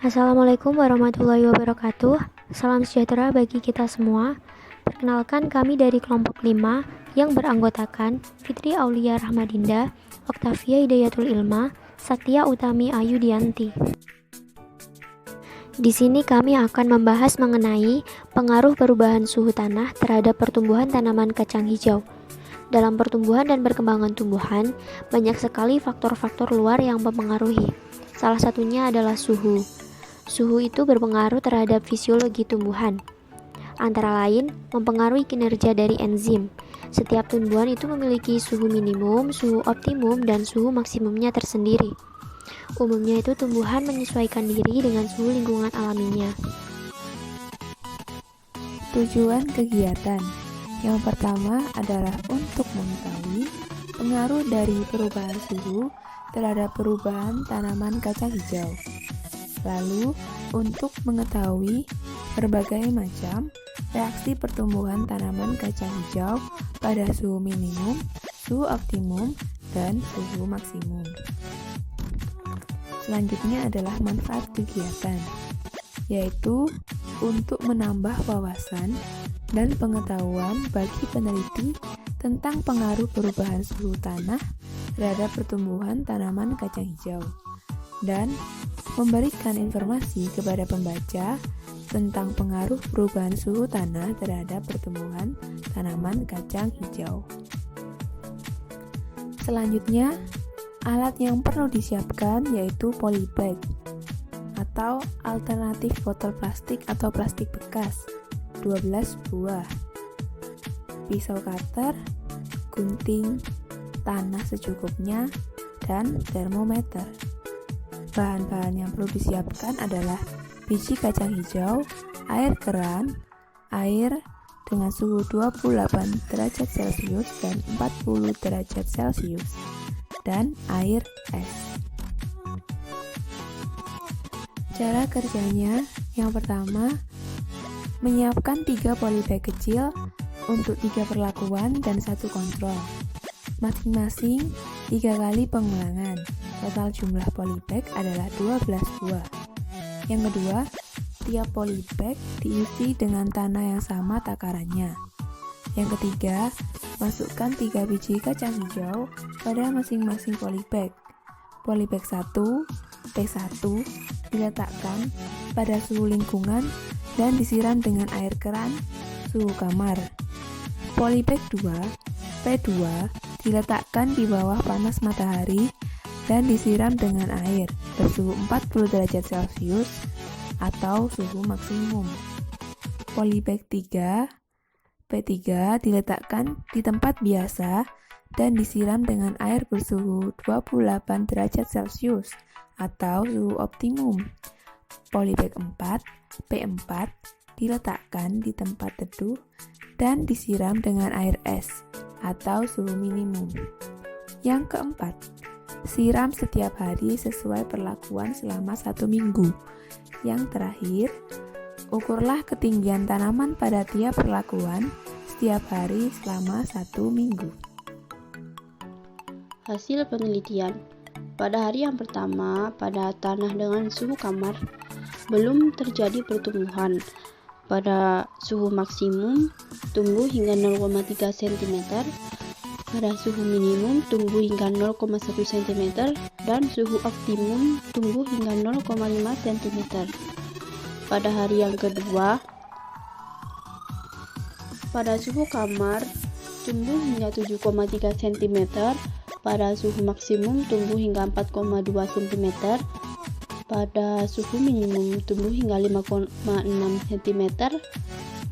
Assalamualaikum warahmatullahi wabarakatuh. Salam sejahtera bagi kita semua. Perkenalkan, kami dari kelompok 5 yang beranggotakan Fitri Aulia Rahmadinda, Oktavia Hidayatul Ilma, Satya Utami Ayudianti. Di sini kami akan membahas mengenai pengaruh perubahan suhu tanah terhadap pertumbuhan tanaman kacang hijau. Dalam pertumbuhan dan perkembangan tumbuhan, banyak sekali faktor-faktor luar yang mempengaruhi. Salah satunya adalah suhu. Suhu itu berpengaruh terhadap fisiologi tumbuhan. Antara lain, mempengaruhi kinerja dari enzim. Setiap tumbuhan itu memiliki suhu minimum, suhu optimum, dan suhu maksimumnya tersendiri. Umumnya itu tumbuhan menyesuaikan diri dengan suhu lingkungan alaminya. Tujuan kegiatan yang pertama adalah untuk mengetahui pengaruh dari perubahan suhu terhadap perubahan tanaman kacang hijau. Lalu, untuk mengetahui berbagai macam reaksi pertumbuhan tanaman kacang hijau pada suhu minimum, suhu optimum, dan suhu maksimum. Selanjutnya adalah manfaat kegiatan, yaitu untuk menambah wawasan dan pengetahuan bagi peneliti tentang pengaruh perubahan suhu tanah terhadap pertumbuhan tanaman kacang hijau, dan memberikan informasi kepada pembaca tentang pengaruh perubahan suhu tanah terhadap pertumbuhan tanaman kacang hijau. Selanjutnya, alat yang perlu disiapkan yaitu polybag atau alternatif botol plastik atau plastik bekas 12 buah, pisau cutter, gunting, tanah secukupnya, dan termometer. Bahan-bahan yang perlu disiapkan adalah biji kacang hijau, air keran, air dengan suhu 28 derajat Celcius dan 40 derajat Celcius, dan air es. Cara kerjanya, yang pertama, menyiapkan 3 polybag kecil untuk 3 perlakuan dan 1 kontrol. Masing-masing 3 kali pengulangan. Total jumlah polybag adalah 12 buah. Yang kedua, tiap polybag diisi dengan tanah yang sama takarannya. Yang ketiga, masukkan 3 biji kacang hijau pada masing-masing polybag. Polybag 1, P1 diletakkan pada suhu lingkungan dan disiram dengan air keran suhu kamar. Polybag 2, P2 diletakkan di bawah panas matahari dan disiram dengan air bersuhu 40 derajat Celcius atau suhu maksimum. Polybag 3, P3 diletakkan di tempat biasa dan disiram dengan air bersuhu 28 derajat Celcius atau suhu optimum. Polybag 4, P4 diletakkan di tempat teduh dan disiram dengan air es atau suhu minimum. Yang keempat, siram setiap hari sesuai perlakuan selama 1 minggu. Yang terakhir, ukurlah ketinggian tanaman pada tiap perlakuan setiap hari selama 1 minggu. Hasil penelitian. Pada hari yang pertama, pada tanah dengan suhu kamar, belum terjadi pertumbuhan. Pada suhu maksimum, tumbuh hingga 0,3 cm. Pada suhu minimum, tumbuh hingga 0,1 cm. Dan suhu optimum, tumbuh hingga 0,5 cm. Pada hari yang kedua, pada suhu kamar, tumbuh hingga 7,3 cm. Pada suhu maksimum, tumbuh hingga 4,2 cm. Pada suhu minimum, tumbuh hingga 5,6 cm.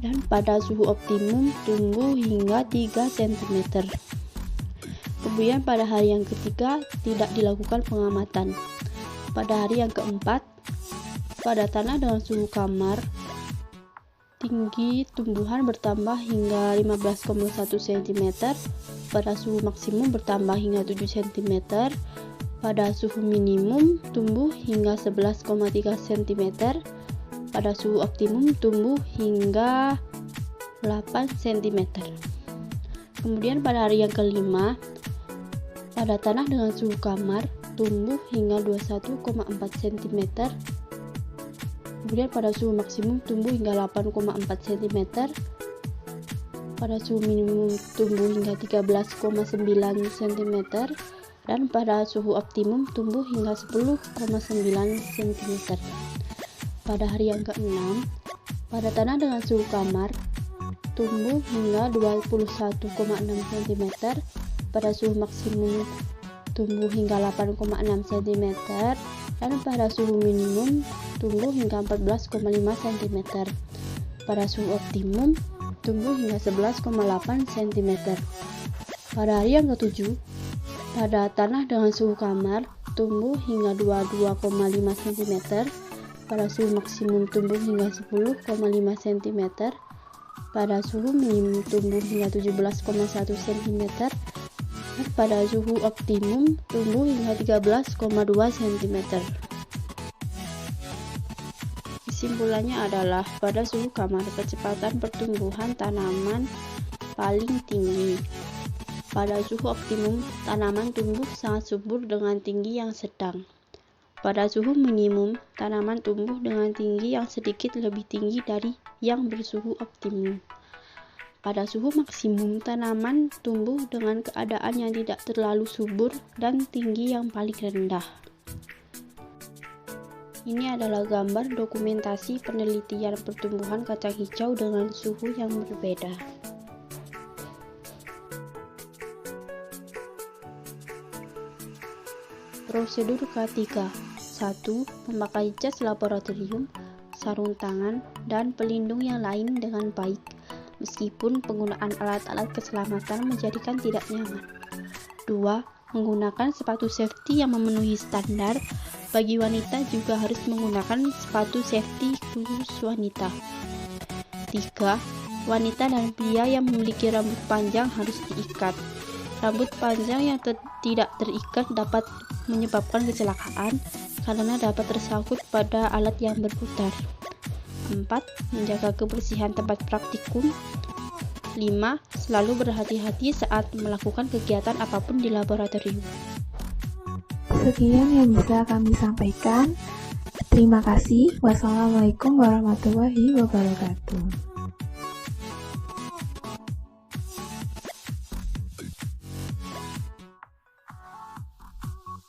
Dan pada suhu optimum, tumbuh hingga 3 cm. Kemudian pada hari yang ketiga, tidak dilakukan pengamatan. Pada hari yang keempat, pada tanah dengan suhu kamar, tinggi tumbuhan bertambah hingga 15,1 cm. Pada suhu maksimum bertambah hingga 7 cm. Pada suhu minimum tumbuh hingga 11,3 cm. Pada suhu optimum tumbuh hingga 8 cm. Kemudian pada hari yang kelima, pada tanah dengan suhu kamar tumbuh hingga 21,4 cm. Kemudian pada suhu maksimum tumbuh hingga 8,4 cm, pada suhu minimum tumbuh hingga 13,9 cm, dan pada suhu optimum tumbuh hingga 10,9 cm. Pada hari yang ke-6, pada tanah dengan suhu kamar tumbuh hingga 21,6 cm, pada suhu maksimum tumbuh hingga 8,6 cm, dan pada suhu minimum tumbuh hingga 14,5 cm. Pada suhu optimum tumbuh hingga 11,8 cm. Pada hari yang ke-7, pada tanah dengan suhu kamar tumbuh hingga 22,5 cm, pada suhu maksimum tumbuh hingga 10,5 cm, pada suhu minimum tumbuh hingga 17,1 cm, dan pada suhu optimum tumbuh hingga 13,2 cm. Kesimpulannya adalah pada suhu kamar kecepatan pertumbuhan tanaman paling tinggi. Pada suhu optimum, tanaman tumbuh sangat subur dengan tinggi yang sedang. Pada suhu minimum, tanaman tumbuh dengan tinggi yang sedikit lebih tinggi dari yang bersuhu optimum. Pada suhu maksimum, tanaman tumbuh dengan keadaan yang tidak terlalu subur dan tinggi yang paling rendah. Ini adalah gambar dokumentasi penelitian pertumbuhan kacang hijau dengan suhu yang berbeda. Prosedur K3. 1. Memakai jas laboratorium, sarung tangan, dan pelindung yang lain dengan baik, meskipun penggunaan alat-alat keselamatan menjadikan tidak nyaman. 2. Menggunakan sepatu safety yang memenuhi standar. Bagi wanita juga harus menggunakan sepatu safety khusus wanita. 3. Wanita dan pria yang memiliki rambut panjang harus diikat. Rambut panjang yang tidak terikat dapat menyebabkan kecelakaan karena dapat tersangkut pada alat yang berputar. 4. Menjaga kebersihan tempat praktikum. 5. Selalu berhati-hati saat melakukan kegiatan apapun di laboratorium. Sekian yang bisa kami sampaikan. Terima kasih. Wassalamualaikum warahmatullahi wabarakatuh.